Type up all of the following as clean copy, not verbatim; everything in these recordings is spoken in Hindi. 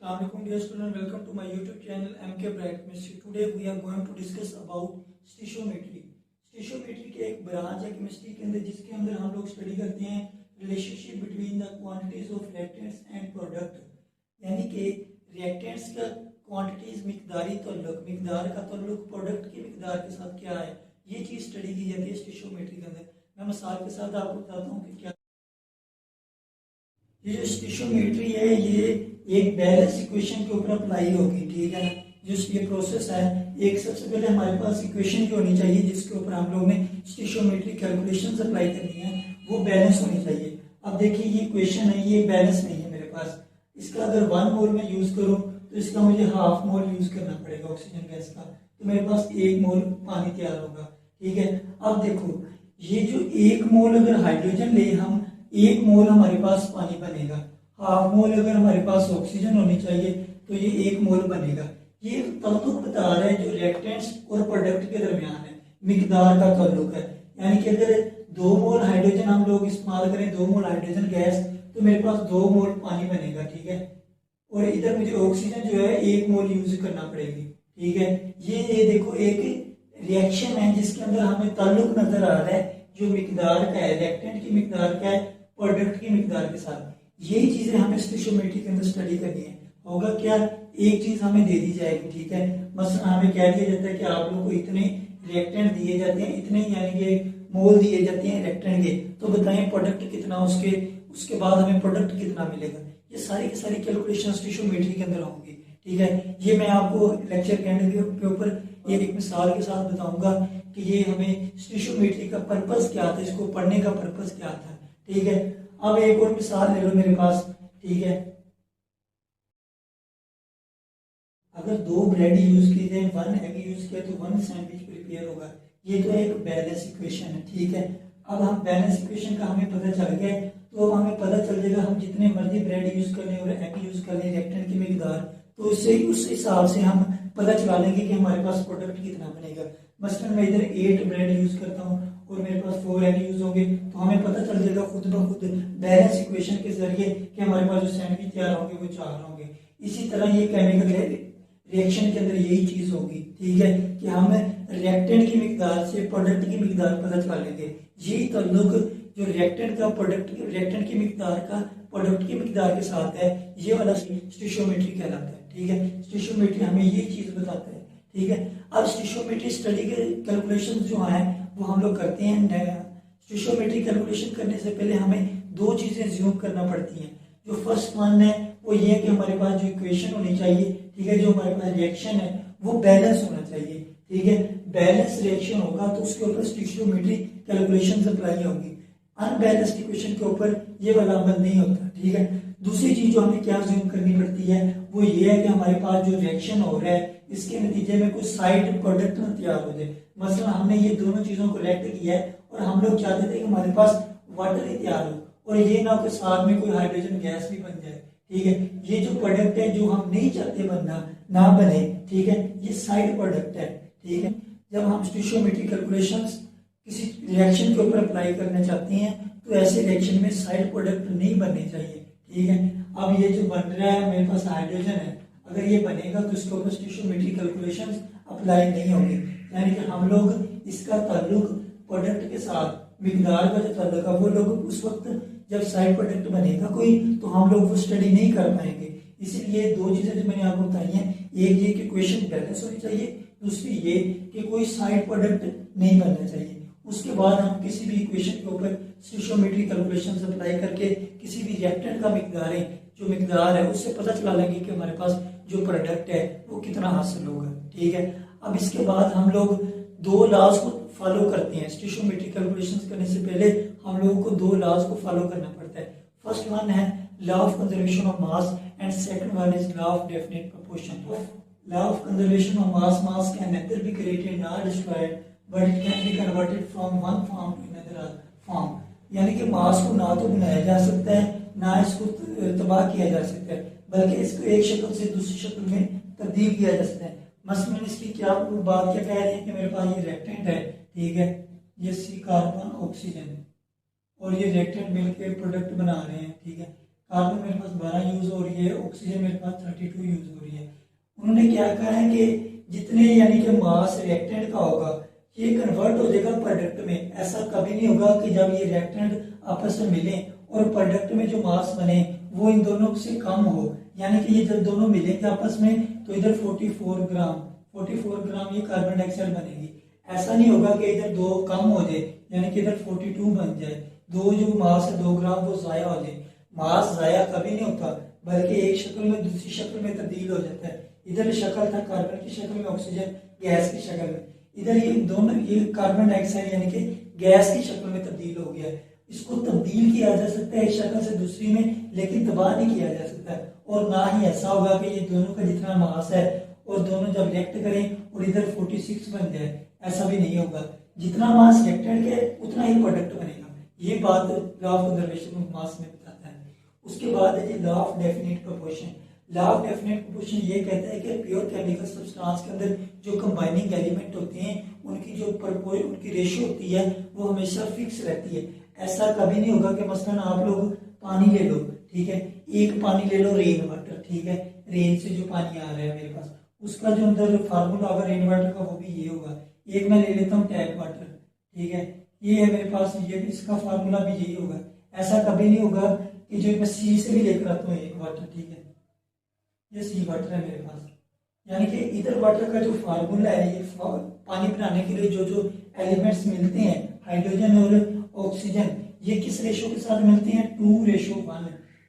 Assalamualaikum dear student, welcome to my YouTube channel MK Bright Chemistry. Today we are going to discuss about स्टीशियोमेट्री. स्टीशियोमेट्री के एक ब्रांच है केमिस्ट्री के अंदर जिसके अंदर हम लोग स्टडी करते हैं relationship between the quantities of reactants and product, यानी कि रिएक्टेंट्स का क्वांटिटीज मिकदार का ताल्लुक प्रोडक्ट की मिकदार के साथ क्या है, ये चीज स्टडी की जाती है स्टीशियोमेट्री के अंदर. मैं मिसाल के साथ आपको बताता हूँ कि क्या ये जो स्टीशियोमेट्री है ये एक बैलेंस इक्वेशन के ऊपर अप्लाई होगी. ठीक है, जो ये प्रोसेस है, एक सबसे पहले हमारे पास इक्वेशन जो होनी चाहिए जिसके ऊपर हम लोग ने स्टीशियोमेट्री कैलकुलेशंस अप्लाई करनी है वो बैलेंस होनी चाहिए. अब देखिए ये इक्वेशन है, ये बैलेंस नहीं है मेरे पास. इसका अगर 1 मोल में यूज करूं तो इसका मुझे हाफ मोल यूज करना पड़ेगा ऑक्सीजन गैस का, तो मेरे पास 1 मोल पानी तैयार होगा. ठीक है, अब देखो ये जो 1 मोल अगर हाइड्रोजन ले हम, 1 मोल हमारे पास पानी बनेगा. हाफ मोल अगर हमारे पास ऑक्सीजन होनी चाहिए तो ये 1 मोल बनेगा. ये ताल्लुक बता रहा है जो रिएक्टेंट्स और प्रोडक्ट के दरमियान है, मिकदार का ताल्लुक है. यानी कि अगर 2 मोल हाइड्रोजन हम लोग इस्तेमाल करें, 2 मोल हाइड्रोजन गैस, तो मेरे पास 2 मोल पानी बनेगा. ठीक है, और इधर मुझे ऑक्सीजन जो है 1 मोल यूज करना पड़ेगी. ठीक है, ये देखो एक रिएक्शन है जिसके अंदर हमें ताल्लुक नजर आ रहा है जो मिकदार का है, रिएक्टेंट की मिकदार का है प्रोडक्ट की मिकदार के साथ. यही चीजें हमें स्टीशियोमेट्री के अंदर स्टडी करनी है. होगा क्या, एक चीज हमें दे दी जाएगी. ठीक है, मसलन हमें कह दिया जाता है कि आप लोगों को इतने रिएक्टेंट दिए जाते हैं, इतने यानी कि मोल दिए जाते हैं रिएक्टेंट के, तो बताएं प्रोडक्ट कितना, उसके बाद हमें प्रोडक्ट कितना मिलेगा. ये सारी की सारी कैलकुलेशन स्टीशियोमेट्री के अंदर होंगी. ठीक है, ये मैं आपको लेक्चर के एंड के ऊपर एक मिसाल के साथ बताऊंगा कि ये हमें स्टीशियोमेट्री का पर्पस क्या था, इसको पढ़ने का पर्पस क्या था. ठीक है, अब एक और मिसाल ले लो मेरे पास. ठीक है, अगर 2 ब्रेड यूज किए थे, 1 एग यूज किया तो 1 सैंडविच प्रिपेयर होगा. ये तो एक बैलेंस इक्वेशन है. ठीक है, अब हम बैलेंस इक्वेशन का हमें पता चल गया तो हमें पता चल जाएगा हम जितने मर्जी ब्रेड यूज कर लें और एग यूज कर लें रिएक्टेंट की मिकदार, तो उससे उस हिसाब से हम पता चला लेंगे कि हमारे पास प्रोडक्ट कितना बनेगा. मसलन मैं इधर 8 ब्रेड यूज करता हूँ और मेरे पास 4 एग यूज होंगे, तो हमें पता चल जाएगा खुद ब खुद बैलेंस इक्वेशन के जरिए कि हमारे पास जो सैंडविच तैयार होंगे वो 4 होंगे. इसी तरह ये केमिकल रिएक्शन के अंदर यही चीज होगी. ठीक है, कि हम रिएक्टेंट की मिकदार से प्रोडक्ट की मिकदार पता चला लेंगे. यही ताल्लुक जो रिएक्टेंट की मिकदार का प्रोडक्ट की मिकदार के साथ है, ये वाला स्टीशियोमेट्री कहलाता है. ठीक है, स्टीशियोमेट्री हमें ये चीज बताता है. ठीक है, अब स्टीशियोमेट्री स्टडी के कैलकुलेशन जो है वो हम लोग करते हैं. स्टीशियोमेट्री कैलकुलेशन करने से पहले हमें 2 चीजें ज्यूम करना पड़ती हैं. जो फर्स्ट वन है वो ये है कि हमारे पास जो इक्वेशन होनी चाहिए, ठीक है, जो हमारे पास रिएक्शन है वो बैलेंस होना चाहिए. ठीक है, बैलेंस रिएक्शन होगा तो उसके ऊपर स्टीशियोमेट्री कैलकुलेशन अप्लाई होंगी. अनबैलेंस्ड इक्वेशन के ऊपर ये वाला अमल नहीं होता. ठीक है, दूसरी चीज जो हमें क्या ज्यूम करनी पड़ती है वो ये है कि हमारे पास जो रिएक्शन हो रहा है इसके नतीजे में कुछ साइड प्रोडक्ट ना तैयार हो जाए. मसलन हमने ये दोनों चीजों को रिएक्ट किया है और हम लोग चाहते थे कि हमारे पास वाटर ही तैयार हो और ये ना कि साथ में कोई हाइड्रोजन गैस भी बन जाए. ठीक है, ये जो प्रोडक्ट है जो हम नहीं चाहते बनना ना बने, ठीक है, ये साइड प्रोडक्ट है. ठीक है, जब हम स्टीशियोमेट्री कैलकुलेशंस किसी रिएक्शन के ऊपर अप्लाई करना चाहते हैं तो ऐसे रिएक्शन में साइड प्रोडक्ट नहीं बनने चाहिए. ठीक है, अब ये जो बन रहा है मेरे पास हाइड्रोजन है, अगर ये बनेगा तो इसके ऊपर स्टीशियोमेट्री कैलकुलेशंस अप्लाई नहीं होंगे. यानी कि हम लोग इसका ताल्लुक प्रोडक्ट के साथ मिकदार का जो ताल्लुक है वो लोग उस वक्त जब साइड प्रोडक्ट बनेगा कोई तो हम लोग वो स्टडी नहीं कर पाएंगे. इसीलिए 2 चीजें जो मैंने आपको बताई हैं, एक ये कि इक्वेशन बैलेंस होनी चाहिए, दूसरी ये कि कोई साइड प्रोडक्ट नहीं बनना चाहिए. उसके बाद हम किसी भी इक्वेशन के ऊपर स्टीशियोमेट्री कैलकुलेशंस अप्लाई करके किसी भी रिएक्टेंट का मिकदार है उससे पता चला लेंगे कि हमारे पास जो प्रोडक्ट है वो कितना हासिल होगा. ठीक है, अब इसके बाद हम लोग 2 लॉज को फॉलो करते हैं. स्टीशियोमेट्री कैलकुलेशंस करने से पहले हम लोगों को 2 लॉज को फॉलो करना पड़ता है. फर्स्ट वन है law of conservation of mass and second one is law of definite proportion. Law of conservation of mass can neither be created nor destroyed but it can be converted from one form to another form. यानी कि मास को ना तो बनाया जा सकता है ना इसको तबाह किया जा सकता है, बल्कि इसको एक शक्ल से दूसरी शक्ल में तब्दील किया जा सकता है. मसलन इसकी क्या बात क्या कह रहे हैं कि मेरे पास ये रिएक्टेंट है. ठीक है, ये C कार्बन ऑक्सीजन और ये रिएक्टेंट मिलकर प्रोडक्ट बना रहे हैं. ठीक है, कार्बन मेरे पास 12 यूज हो रही है, ऑक्सीजन मेरे पास 32 यूज हो रही है। उन्होंने क्या कहा है कि जितने यानी कि मास रिएक्टेंट का होगा ये कन्वर्ट हो जाएगा प्रोडक्ट में। ऐसा कभी नहीं होगा कि जब ये रिएक्टेंट आपस में मिले और प्रोडक्ट में जो मास बने वो इन दोनों से कम हो, यानी कि ये जब दोनों मिलेंगे आपस में तो इधर 44 ग्राम ये कार्बन डाइऑक्साइड बनेगी। ऐसा नहीं होगा कि इधर 2 कम हो जाए यानी कि इधर 42 बन जाए, 2 जो मास है 2 ग्राम वो जाया हो जाए। मास जाया कभी नहीं होता, बल्कि एक शक्ल में दूसरी शक्ल में तब्दील हो जाता है। इधर शक्ल था कार्बन की शक्ल में, ऑक्सीजन गैस की शक्ल में, इधर ये दोनों ये कार्बन डाइऑक्साइड यानी कि गैस की शक्ल में तब्दील हो गया। इसको तब्दील किया जा सकता है एक शक्ल से दूसरी में, लेकिन तबाह नहीं किया जा सकता है। और ना ही ऐसा होगा कि ये दोनों का जितना मास है और दोनों जब रिएक्ट करें और इधर 46 बन जाए, ऐसा भी नहीं होगा। जितना मास रिएक्टेंट के उतना ही प्रोडक्ट बनेगा। ये बात law of conservation of mass में बताता है। उसके बाद है जी law of definite proportion. Law of definite proportion ये कहता है कि प्योर केमिकल सब्सटेंस के अंदर जो कंबाइनिंग एलिमेंट होते हैं उनकी जो उनकी रेशियो होती है वो हमेशा फिक्स रहती है। ऐसा कभी नहीं होगा कि मसलन आप लोग पानी ले लो, ठीक है, एक पानी ले लो रेन वाटर, ठीक है, रेन से जो पानी आ रहा है मेरे पास, उसका जो अंदर फार्मूला होगा रेन वाटर का वो भी ये होगा। एक मैं ले लेता हूँ टैप वाटर, ठीक है, ये है मेरे पास, ये भी इसका फार्मूला भी यही होगा। ऐसा कभी नहीं होगा कि जो मैं सी से भी लेकर आता हूँ एक वाटर, ठीक है, ये सी वाटर है मेरे पास, यानी कि इधर वाटर का जो फार्मूला है ये पानी बनाने के लिए जो जो एलिमेंट्स मिलते हैं हाइड्रोजन और ऑक्सीजन, ये किस रेशो के साथ मिलते हैं 2:1।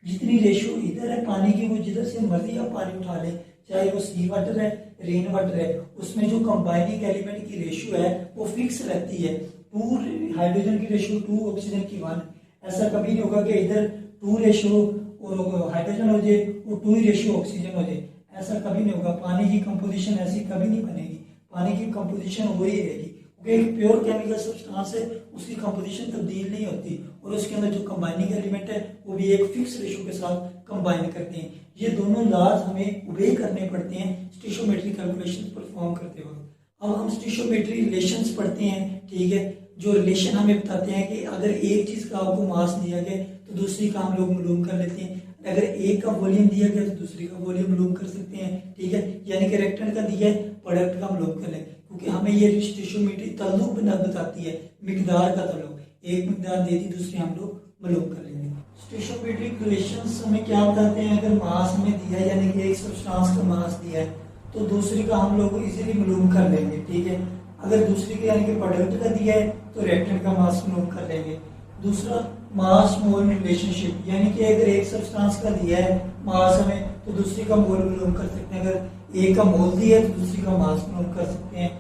जितनी रेशो इधर है पानी की वो जिधर से मर्जी आप पानी उठा लें, चाहे वो सी वाटर है रेन वाटर है, उसमें जो कंबाइनिंग एलिमेंट की रेशियो है वो फिक्स रहती है। 2 हाइड्रोजन की रेशियो 2 ऑक्सीजन की 1। ऐसा कभी नहीं होगा कि इधर 2 रेशियो और हाइड्रोजन हो जाए और 2 रेशियो ऑक्सीजन हो जाए, ऐसा कभी नहीं होगा। पानी की कंपोजिशन ऐसी कभी नहीं बनेगी, पानी की कंपोजिशन हो ही रहेगी, क्योंकि एक प्योर केमिकल सब्सटेंस है, उसकी कंपोजिशन तब्दील नहीं होती और उसके अंदर जो कंबाइनिंग एलिमेंट है वो भी एक फिक्स रेशियो के साथ कंबाइन करते हैं। ये दोनों लॉज हमें ओबे करने पड़ते हैं स्टोइचियोमेट्रिक कैलकुलेशंस परफॉर्म करते वक्त। अब हम स्टोइचियोमेट्रिक रिलेशंस पढ़ते हैं, ठीक है, जो रिलेशन हमें बताते हैं कि अगर एक चीज का आपको मास दिया गया तो दूसरी का हम लोग मालूम कर लेते हैं, अगर एक का वॉल्यूम दिया गया तो दूसरी का वॉल्यूम मालूम कर सकते हैं, ठीक है, यानी कि रिएक्टेंट का दिया है प्रोडक्ट का मालूम कर लें, क्योंकि हमें ये स्टोइचियोमेट्री ताल्लुक बताती है मिकदार का ताल्लुक, एक मिकदार दे दी दूसरी हम लोग मालूम कर लेंगे। स्टोइचियोमेट्रिक रिलेशंस हमें क्या बताते हैं, अगर मास हमें दिया है यानी कि एक सब्सटेंस का मास दिया है तो दूसरी का हम लोग इजीली मालूम कर लेंगे, ठीक है। अगर दूसरी के यानी कि प्रोडक्ट का दिया है तो रिएक्टेंट का मास मालूम कर लेंगे। दूसरा मास मोल रिलेशनशिप, यानी कि अगर एक सब्सटेंस का दिया है मास हमें तो दूसरी का मोल मालूम कर सकते हैं, अगर एक का मोल दिया है तो दूसरी का मास मालूम कर सकते हैं।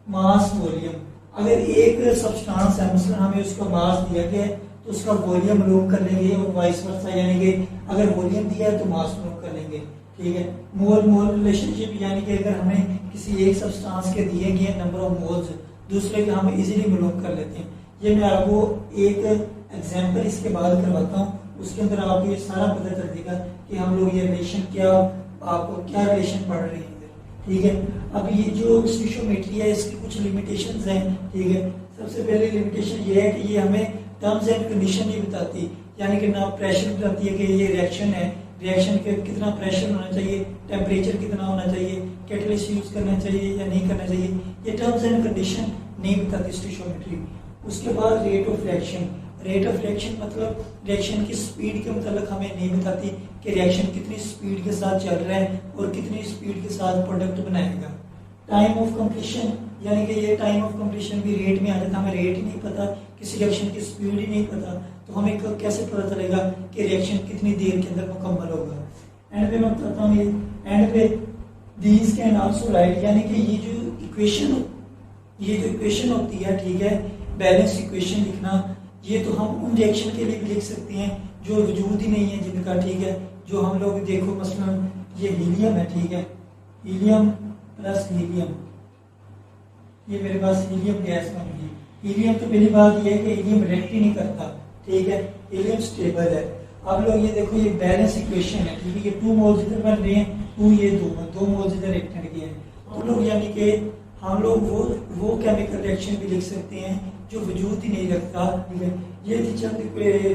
मास वॉल्यूम, अगर एक सब्सटेंस है मसलन हमें उसका मास दिया गया है तो उसका वॉल्यूम मालूम कर लेंगे और वाइस वर्सा, यानी कि अगर वॉल्यूम दिया है तो मास मालूम कर लेंगे, ठीक है। मोल मोल रिलेशनशिप, यानी कि अगर हमें किसी एक सब्सटेंस के दिए गए नंबर ऑफ मोल्स दूसरे के हम इजीली मालूम कर लेते हैं। ये मैं आपको एक एग्जांपल इसके बाद करवाता हूँ, उसके अंदर आपको ये सारा पता चल जाएगा कि हम लोग ये रिलेशन क्या, आपको क्या रिलेशन पढ़ रहे हैं, ठीक है। अब ये जो स्टोइचियोमेट्री है इसकी कुछ लिमिटेशंस हैं, ठीक है। सबसे पहले लिमिटेशन ये है कि ये हमें टर्म्स एंड कंडीशन नहीं बताती, यानी कि ना प्रेशर बताती है कि ये रिएक्शन है, रिएक्शन के कितना प्रेशर होना चाहिए, टेम्परेचर कितना होना चाहिए, कैटलिस्ट यूज करना चाहिए या नहीं करना चाहिए, ये टर्म्स एंड कंडीशन नहीं बताती स्टोइचियोमेट्री। उसके बाद rate of reaction, rate of reaction मतलब रिएक्शन की स्पीड के मतलब हमें नहीं बताती कि रिएक्शन कितनी स्पीड के साथ चल रहा है और कितनी स्पीड के साथ प्रोडक्ट बनाएगा। टाइम ऑफ कंप्लीशन, यानी कि ये टाइम ऑफ कंप्लीशन भी रेट में आ जाता है, हमें रेट ही नहीं पता, किसी रिएक्शन की स्पीड ही नहीं पता, तो हमें कैसे पता चलेगा कि रिएक्शन कितनी देर के अंदर मुकम्मल होगा। एंड पे मैं बताता हूँ, ये एंड पे दीज कैन आल्सो राइट, यानी कि ये जो इक्वेशन होती है, ठीक है, बैलेंस इक्वेशन लिखना, ये तो हम उन रिएक्शन के लिए भी लिख सकते हैं जो वजूद ही नहीं है जिनका, ठीक है, जो हम लोग देखो मसलन ये हीलियम है, ठीक है, हीलियम प्लस हीलियम, ये मेरे पास हीलियम गैस बन गई। हीलियम तो पहली बात ये है कि हीलियम रिएक्ट ही नहीं करता, ठीक है, हीलियम स्टेबल है। अब लोग ये देखो ये बैलेंस इक्वेशन है, ठीक है, ये 2 मोल्स इधर बन रहे हैं, 2 ये 2 मोल्स इधर रिएक्टेंट के हैं, तो लोग यानी कि हम लोग वो केमिकल रिएक्शन भी लिख सकते हैं जो वजूद ही नहीं रखता, ठीक है। ये थी चंद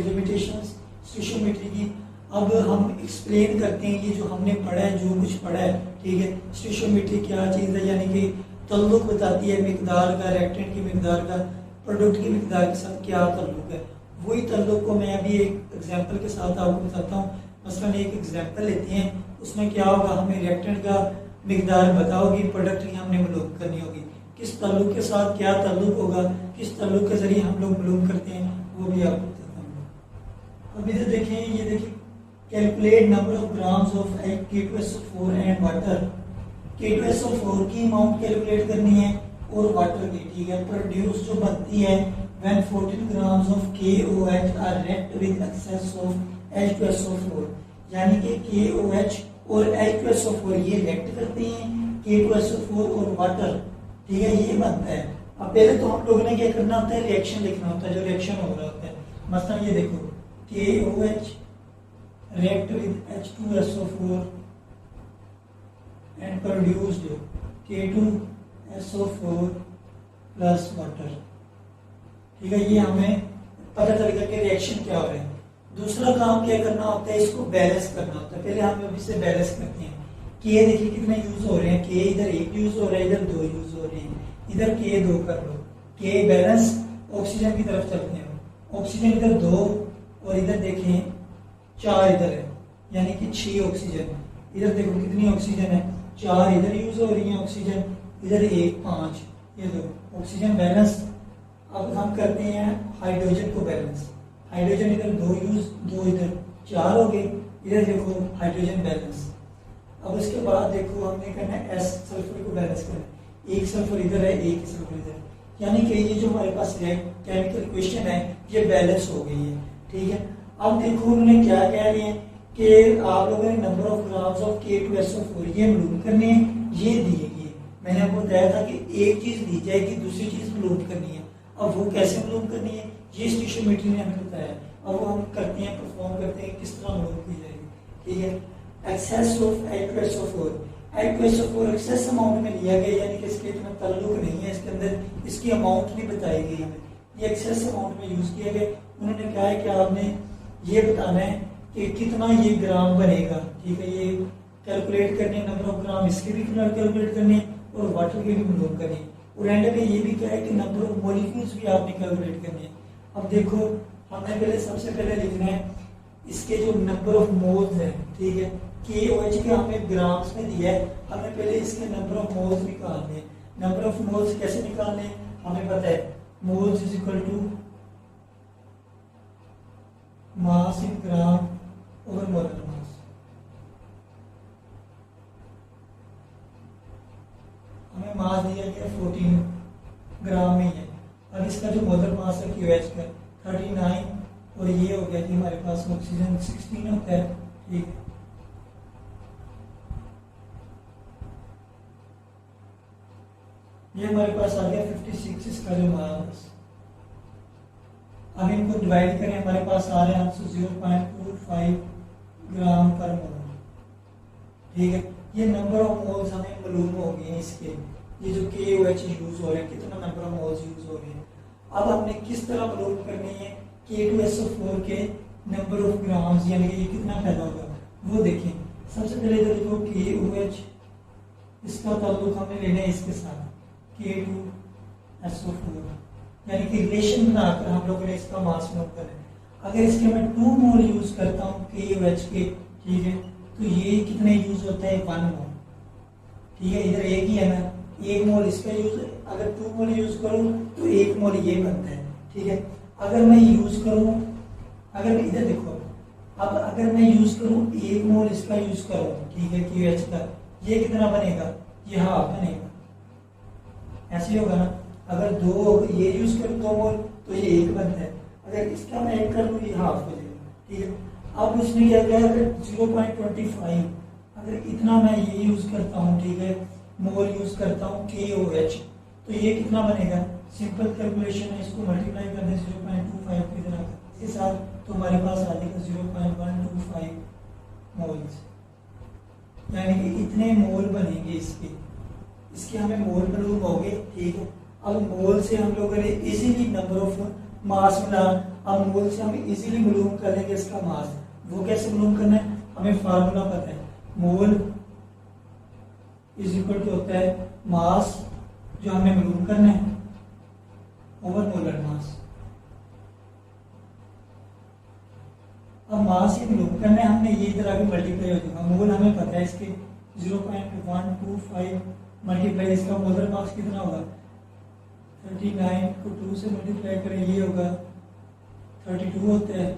लिमिटेशंस स्टोइचियोमेट्री की। अब हम एक्सप्लेन करते हैं ये जो हमने पढ़ा है, जो कुछ पढ़ा है, ठीक है। स्टोइचियोमेट्री क्या चीज़ है, यानी कि तल्लुक बताती है मिकदार का, रिएक्टेंट की मिकदार का प्रोडक्ट की मिकदार के साथ क्या तल्लुक है। वही तल्लुक को मैं अभी एक एग्जाम्पल के साथ आपको बताता हूँ। मसलन एक एग्जाम्पल लेते हैं, उसमें क्या होगा, हमें रिएक्टेंट का मिकदार बताओगी, प्रोडक्ट की हमने मालूम करनी होगी, किस तल्लुक के साथ क्या तल्लुक होगा, किस तल्लुक के जरिए हम लोग मालूम करते हैं, वो भी आपको बताता हूँ। अब इधर देखें, ये देखिए, calculate number of grams of K2SO4 and water. K2SO4 की अमाउंट कैलकुलेट करनी है और वाटर की, ठीक है। प्रोड्यूस जो बनती है when 14 grams of KOH are reacted with excess of H2SO4, यानी कि KOH और H2SO4 ये रिएक्ट करते हैं, K2SO4 और वाटर, ठीक है, ये बनता है। अब पहले तो हम लोगों ने क्या करना होता है, रिएक्शन लिखना होता है, जो रिएक्शन हो रहा होता है। मतलब ये देखो, KOH react with H2SO4 and produced K2SO4 plus water, ठीक है। ये हमें पता चलेगा कि रिएक्शन क्या हो रहा है। दूसरा काम क्या करना होता है, इसको बैलेंस करना होता है। पहले हम इसे बैलेंस करते हैं कि ये देखिए कितने यूज हो रहे हैं, के इधर एक यूज हो रहा है, इधर दो यूज हो रहे हैं, इधर के दो कर लो, के बैलेंस ऑक्सीजन की तरफ चलते हैं, ऑक्सीजन इधर दो और इधर देखें 4 इधर है, यानी कि 6 ऑक्सीजन। इधर देखो कितनी ऑक्सीजन है, 4 इधर यूज हो रही है ऑक्सीजन, इधर 1 5, ये दो ऑक्सीजन बैलेंस। अब हम करते हैं हाइड्रोजन को बैलेंस, हाइड्रोजन इधर 2 यूज, 2 इधर 4 हो गए, इधर देखो हाइड्रोजन बैलेंस। अब उसके बाद देखो हमने करना है एस, सल्फर को बैलेंस करना है, 1 सल्फर इधर है, 1 सल्फर इधर, यानी कि ये जो हमारे पास केमिकल इक्वेशन है ये बैलेंस हो गई है, ठीक है। अब देखो उन्होंने क्या कह रहे हैं कि आप लोगों ने number of grams of K2SO4 ये मालूम करने हैं, ये दिए गए। मैंने आपको बताया था कि एक चीज दी जाएगी, दूसरी चीज मालूम करनी है। अब वो कैसे मालूम करनी है, ये स्टोइचियोमेट्री ने हमें बताया। अब वो हम करते हैं, परफॉर्म करते हैं, किस तरह मालूम की जाएगी, ठीक है। Access of H2SO4, H2SO4 excess amount में लिया गया, यानी कि इसके इतना ताल्लुक नहीं है, इसके अंदर इसकी अमाउंट नहीं बताई गई हमें, ये एक्सेस अमाउंट में यूज किया गया। उन्होंने कहा है कि आपने ये बताना है कि कितना ये ग्राम बनेगा, ठीक है। ये कैलकुलेट करने, नंबर ऑफ ग्राम इसके भी कैलकुलेट करने और वाटर के भी मालूम करने, और एंड में ये भी कहा है कि नंबर ऑफ मॉलिक्यूल्स भी आपने कैलकुलेट करने हैं। अब देखो हमने पहले सबसे पहले लिखना है इसके जो नंबर ऑफ मोल्स हैं, ठीक है। KOH के हमें ग्राम्स में दिया है, हमें पहले इसके नंबर ऑफ मोल्स निकालने हैं। नंबर ऑफ मोल्स कैसे निकालने हैं हमें पता है, moles is equal to mass in gram over molar mass. हमें मास दिया गया 14 ग्राम में है। अब इसका जो मोलर मास है KOH का 39, और ये हो गया कि हमारे पास ऑक्सीजन 16 होता है, ठीक है। ये हमारे पास आ गया 56 इसका जो मास। अब इनको डिवाइड करें, हमारे पास आ रहे हैं आंसर 0.25 ग्राम पर मोल, ठीक है। ये नंबर ऑफ मोल्स हमें मालूम हो गए हैं इसके, ये जो KOH यूज हो रहे हैं, कितना नंबर ऑफ मोल्स यूज हो रहे हैं। अब हमने किस तरह मालूम करनी है K2SO4 के नंबर ऑफ ग्राम्स, यानी कि ये कितना पैदा होगा वो देखें। सबसे पहले तो देखो KOH, इसका ताल्लुक हमें लेना है इसके साथ K2SO4, यानी कि रिलेशन बनाकर हम लोगों ने इसका मास नोट करना है। अगर इसके मैं 2 मोल यूज करता हूँ KOH के, ठीक है, तो ये कितने यूज होता है 1 मोल, ठीक है। इधर एक ही है ना, 1 मोल इसका यूज, अगर 2 मोल यूज करूँ तो 1 मोल ये बनता है, ठीक है। अगर मैं यूज करूँ, अगर इधर देखो, अब अगर मैं यूज करूँ 1 मोल इसका यूज करूँ, ठीक है, KOH का, ये कितना बनेगा, ये हाफ बनेगा, ऐसे होगा ना। अगर 2 ये यूज करूँ 2 मोल तो ये 1 बनता है, अगर इसका मैं 1 कर लूँ ये हाफ हो जाएगा, ठीक है। अब उसने क्या किया, अगर 0.25 अगर इतना मैं ये यूज करता हूँ, ठीक है, मोल यूज करता हूँ KOH, तो ये कितना बनेगा, सिंपल कैलकुलेशन है, इसको मल्टीप्लाई कर दें 0.25 की तरह के साथ, तो हमारे पास आ जाएगा 0.125 मोल्स, यानी कि इतने मोल बनेंगे इसके हमें मोल मालूम हो गए, ठीक है। अब मोल से हम लोगों ने इजीली नंबर ऑफ मास मिला, अब मोल से हम इजीली मालूम कर लेंगे इसका मास। वो कैसे मालूम करना है, हमें फार्मूला पता है, मोल इज इक्वल टू होता है मास जो हमने मालूम करना है ओवर मोलर मास। अब मास ही मालूम करना है हमने, ये इधर आगे मल्टीप्लाई हो जाएगा, मोल हमें पता है इसके 0.125 मल्टीप्लाई इसका मोलर मास कितना होगा 39 को 2 से मल्टीप्लाई करें ये होगा 32 होता है।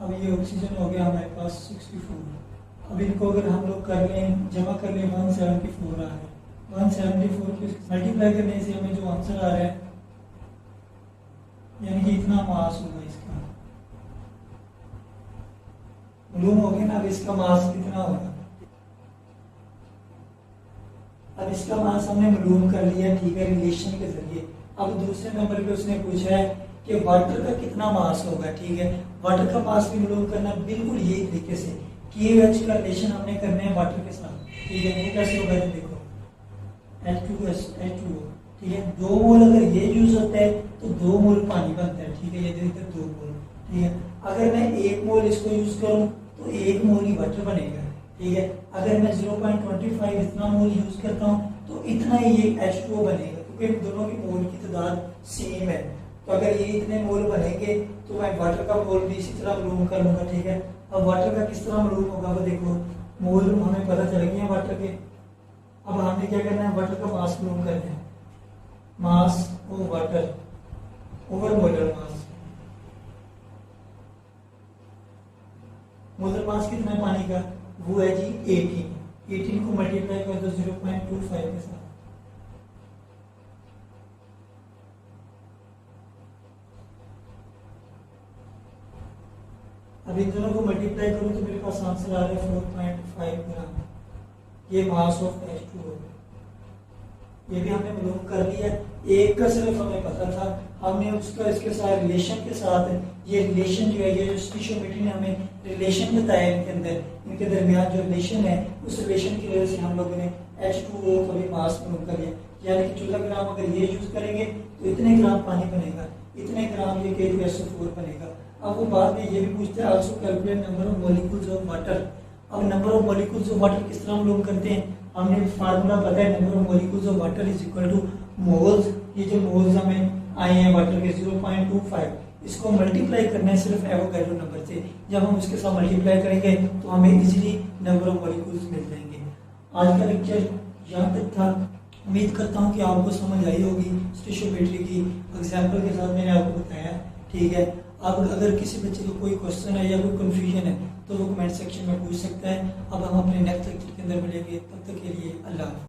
अब ये ऑक्सीजन हो गया हमारे पास 64। अब इनको अगर हम लोग कर लें जमा कर लें 174 आ रहा है, 174 को मल्टीप्लाई करने से हमें जो आंसर आ रहा है यानी कि इतना मास होगा इसका, मालूम हो गया ना। अब इसका मास कितना होगा, अब इसका मास हमने मालूम कर लिया, ठीक है, रिलेशन के जरिए। अब दूसरे नंबर पे उसने पूछा है कि वाटर का कितना मास होगा, ठीक है, वाटर का मास भी मालूम करना बिल्कुल यही तरीके से KOH का रिलेशन हमने करना है वाटर के साथ, ठीक है। वो कैसे होगा देखो H2O, ठीक है, 2 मोल अगर ये यूज होता है तो 2 मोल पानी बनता है, ठीक है, ये देखते 2 मोल, ठीक है। अगर मैं 1 मोल इसको यूज करूं तो 1 मोल ही वाटर बनेगा, ठीक है। अगर मैं 0.25 इतना मोल यूज करता हूं तो इतना ही ये H2O बनेगा, क्योंकि दोनों की मोल की तादाद सेम है। तो अगर ये इतने मोल बनेंगे तो मैं वाटर का मोल भी इसी तरह मालूम कर लूंगा, ठीक है। अब वाटर का किस तरह मालूम होगा वो देखो, मोल हमें पता चल गया वाटर के। अब हमने क्या करना है, वाटर का मास मालूम करना है, mass of water over molar mass. Molar mass कितना है पानी का, वो है जी 18 को मल्टीप्लाई कर दो 0.25 के साथ, अब इन दोनों को मल्टीप्लाई करूं तो मेरे पास आंसर आ रहा है 4.5 ग्राम, ये मास ऑफ H2O। ये भी हमने मालूम कर लिया, एक का सिर्फ हमें पता था, हमने उसका इसके साथ रिलेशन के साथ, ये रिलेशन जो है, ये जो स्टीशियोमेट्री ने हमें रिलेशन बताया इनके अंदर, इनके दरमियान जो रिलेशन है, उस रिलेशन की वजह से हम लोगों ने H2O का भी मास मालूम कर लिया। यानी कि 14 ग्राम अगर ये यूज करेंगे तो इतने ग्राम पानी बनेगा, इतने ग्राम ये K2SO4 बनेगा। अब वो बाद में ये भी पूछते हैं also calculate number of molecules of water. अब number of molecules of water किस तरह मालूम करते हैं, हमने फार्मूला पता है, number of molecules of water is equal to moles, ये जो मोल्स हमें आए हैं वाटर के 0.25, इसको मल्टीप्लाई करना है सिर्फ एवोगैड्रो नंबर से। जब हम उसके साथ मल्टीप्लाई करेंगे तो हमें इजीली नंबर ऑफ मॉलिक्यूल्स मिल जाएंगे। आज का लेक्चर यहाँ तक था, उम्मीद करता हूँ कि आपको समझ आई होगी स्टीशियोमेट्री की, एग्जाम्पल के साथ मैंने आपको बताया, ठीक है। अब अगर किसी बच्चे को कोई क्वेश्चन है या कोई कंफ्यूजन है तो वो कमेंट सेक्शन में पूछ सकता है। अब हम अपने नेक्स्ट लेक्चर के अंदर मिलेंगे, तब तक के लिए अल्लाह।